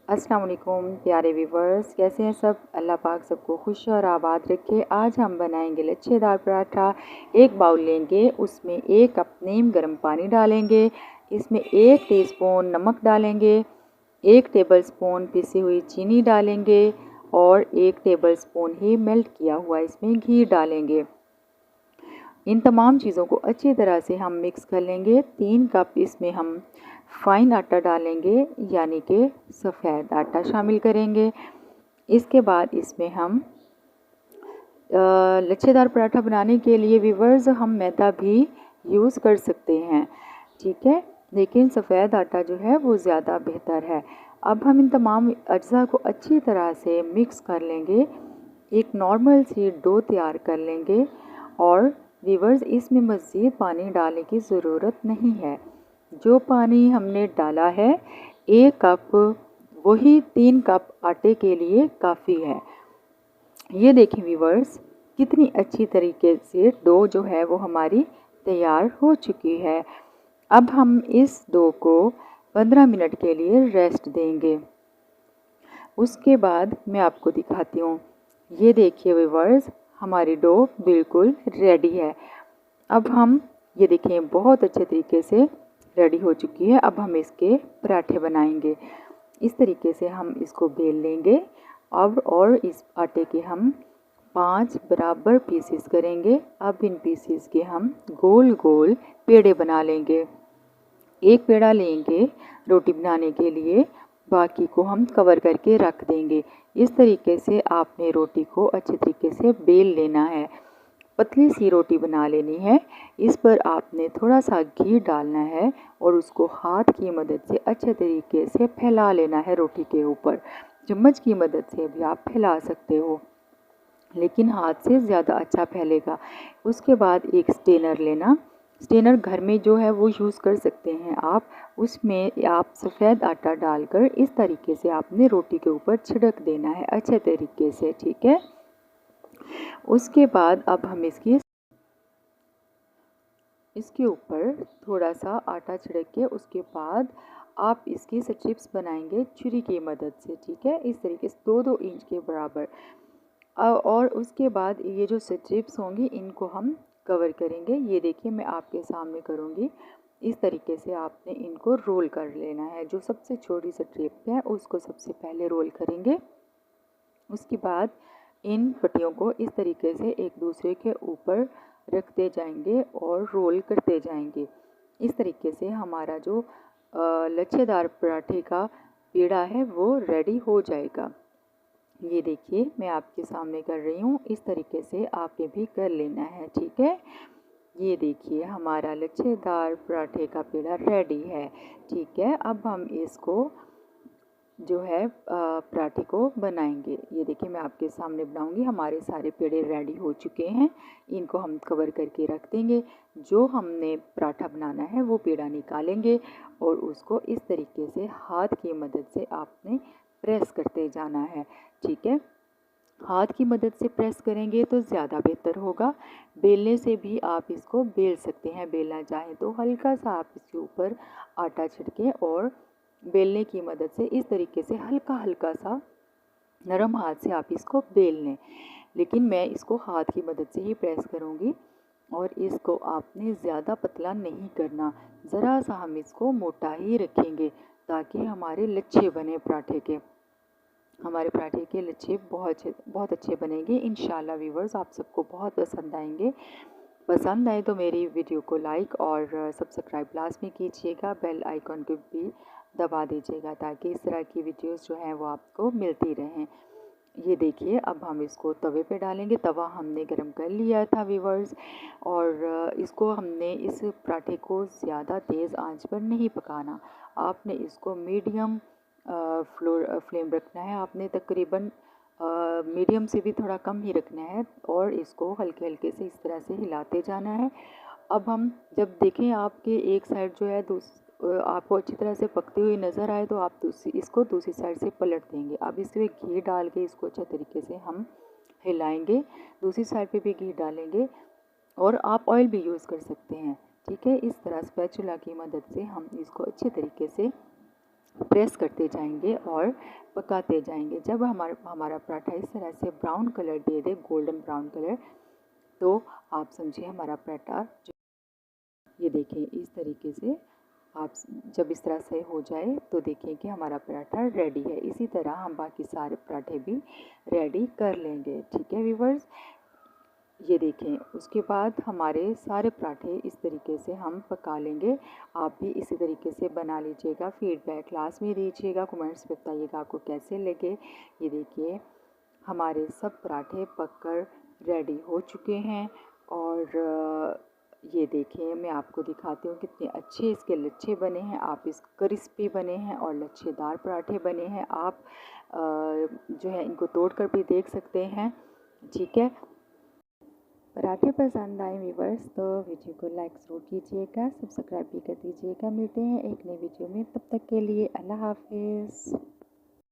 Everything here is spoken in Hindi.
अस्सलाम वालेकुम प्यारे व्यूवर्स, कैसे हैं सब। अल्लाह पाक सबको खुश और आबाद रखे। आज हम बनाएंगे लच्छेदार पराठा। एक बाउल लेंगे, उसमें 1 कप नीम गर्म पानी डालेंगे। इसमें 1 टीस्पून नमक डालेंगे, 1 टेबलस्पून पिसी हुई चीनी डालेंगे और 1 टेबलस्पून ही मेल्ट किया हुआ इसमें घी डालेंगे। इन तमाम चीज़ों को अच्छी तरह से हम मिक्स कर लेंगे। 3 कप इसमें हम फाइन आटा डालेंगे, यानी कि सफ़ेद आटा शामिल करेंगे। इसके बाद इसमें हम लच्छेदार पराठा बनाने के लिए व्यूअर्स हम मैदा भी यूज़ कर सकते हैं, ठीक है, लेकिन सफ़ेद आटा जो है वो ज़्यादा बेहतर है। अब हम इन तमाम अज्जा को अच्छी तरह से मिक्स कर लेंगे। एक नॉर्मल सी डो तैयार कर लेंगे और व्यूअर्स इसमें मज़ीद पानी डालने की ज़रूरत नहीं है। जो पानी हमने डाला है 1 कप, वही 3 कप आटे के लिए काफ़ी है। ये देखें व्यूअर्स, कितनी अच्छी तरीके से डो जो है वो हमारी तैयार हो चुकी है। अब हम इस डो को 15 मिनट के लिए रेस्ट देंगे। उसके बाद मैं आपको दिखाती हूँ। ये देखिए व्यूअर्स, हमारी डो बिल्कुल रेडी है। अब हम ये देखें बहुत अच्छे तरीके से रेडी हो चुकी है। अब हम इसके पराठे बनाएंगे। इस तरीके से हम इसको बेल लेंगे। अब और इस आटे के हम 5 बराबर पीसेस करेंगे। अब इन पीसेस के हम गोल गोल पेड़े बना लेंगे। एक पेड़ा लेंगे रोटी बनाने के लिए, बाकी को हम कवर करके रख देंगे। इस तरीके से आपने रोटी को अच्छे तरीके से बेल लेना है। पतली सी रोटी बना लेनी है। इस पर आपने थोड़ा सा घी डालना है और उसको हाथ की मदद से अच्छे तरीके से फैला लेना है रोटी के ऊपर। चम्मच की मदद से भी आप फैला सकते हो, लेकिन हाथ से ज़्यादा अच्छा फैलेगा। उसके बाद एक स्टेनर लेना। स्टेनर घर में जो है वो यूज़ कर सकते हैं आप। उसमें आप सफ़ेद आटा डालकर इस तरीके से आपने रोटी के ऊपर छिड़क देना है अच्छे तरीके से, ठीक है। उसके बाद अब हम इसके ऊपर थोड़ा सा आटा छिड़क के उसके बाद आप इसकी स्ट्रिप्स बनाएंगे छुरी की मदद से, ठीक है, इस तरीके से 2-2 इंच के बराबर। और उसके बाद ये जो स्ट्रिप्स होंगी इनको हम कवर करेंगे। ये देखिए मैं आपके सामने करूँगी। इस तरीके से आपने इनको रोल कर लेना है। जो सबसे छोटी स्ट्रिप है उसको सबसे पहले रोल करेंगे। उसके बाद इन पट्टियों को इस तरीके से एक दूसरे के ऊपर रखते जाएंगे और रोल करते जाएंगे। इस तरीके से हमारा जो लच्छेदार पराठे का पेड़ा है वो रेडी हो जाएगा। ये देखिए मैं आपके सामने कर रही हूँ। इस तरीके से आपने भी कर लेना है, ठीक है। ये देखिए हमारा लच्छेदार पराठे का पेड़ा रेडी है, ठीक है। अब हम इसको जो है पराठे को बनाएंगे। ये देखिए मैं आपके सामने बनाऊंगी। हमारे सारे पेड़े रेडी हो चुके हैं। इनको हम कवर करके रख देंगे। जो हमने पराठा बनाना है वो पेड़ा निकालेंगे और उसको इस तरीके से हाथ की मदद से आपने प्रेस करते जाना है, ठीक है। हाथ की मदद से प्रेस करेंगे तो ज़्यादा बेहतर होगा। बेलने से भी आप इसको बेल सकते हैं। बेलना चाहें तो हल्का सा आप इसके ऊपर आटा छिड़कें और बेलने की मदद से इस तरीके से हल्का हल्का सा नरम हाथ से आप इसको बेल लें। लेकिन मैं इसको हाथ की मदद से ही प्रेस करूँगी और इसको आपने ज़्यादा पतला नहीं करना। ज़रा सा हम इसको मोटा ही रखेंगे ताकि हमारे लच्छे बने पराठे के। हमारे पराठे के लच्छे बहुत अच्छे बनेंगे इंशाल्लाह। व्यूवर्स आप सबको बहुत पसंद आएंगे। पसंद आए तो मेरी वीडियो को लाइक और सब्सक्राइब लाजमी कीजिएगा। बेल आइकॉन को भी दबा दीजिएगा ताकि इस तरह की वीडियोस जो हैं वो आपको मिलती रहें। ये देखिए अब हम इसको तवे पे डालेंगे। तवा हमने गरम कर लिया था व्यूवर्स, और इसको हमने इस पराठे को ज़्यादा तेज़ आंच पर नहीं पकाना। आपने इसको मीडियम फ्लेम रखना है। आपने तकरीबन मीडियम से भी थोड़ा कम ही रखना है और इसको हल्के हल्के से इस तरह से हिलाते जाना है। अब हम जब देखें आपके एक साइड जो है आपको अच्छी तरह से पकती हुई नज़र आए तो आप इसको दूसरी साइड से पलट देंगे। अब इसमें घी डाल के इसको अच्छे तरीके से हम हिलाएंगे। दूसरी साइड पे भी घी डालेंगे और आप ऑयल भी यूज़ कर सकते हैं, ठीक है। इस तरह स्पैचुला की मदद से हम इसको अच्छे तरीके से प्रेस करते जाएंगे और पकाते जाएंगे। जब हमारा पराठा इस तरह से ब्राउन कलर दे दे, गोल्डन ब्राउन कलर, तो आप समझिए हमारा पराठा, ये देखें इस तरीके से आप जब इस तरह से हो जाए तो देखें कि हमारा पराठा रेडी है। इसी तरह हम बाकी सारे पराठे भी रेडी कर लेंगे। ठीक है व्यूवर्स, ये देखें उसके बाद हमारे सारे पराठे इस तरीके से हम पका लेंगे। आप भी इसी तरीके से बना लीजिएगा। फीडबैक क्लास में दीजिएगा, कमेंट्स में बताइएगा आपको कैसे लगे। ये देखिए हमारे सब पराठे पककर रेडी हो चुके हैं। और ये देखें मैं आपको दिखाती हूँ कितने अच्छे इसके लच्छे बने हैं। आप इस क्रिस्पी बने हैं और लच्छेदार पराठे बने हैं। आप जो है इनको तोड़ कर भी देख सकते हैं। ठीक है, पराठे पसंद आए व्यूवर्स तो वीडियो को लाइक ज़रूर कीजिएगा, सब्सक्राइब भी कर दीजिएगा। मिलते हैं एक नई वीडियो में, तब तक के लिए अल्लाह हाफिज़।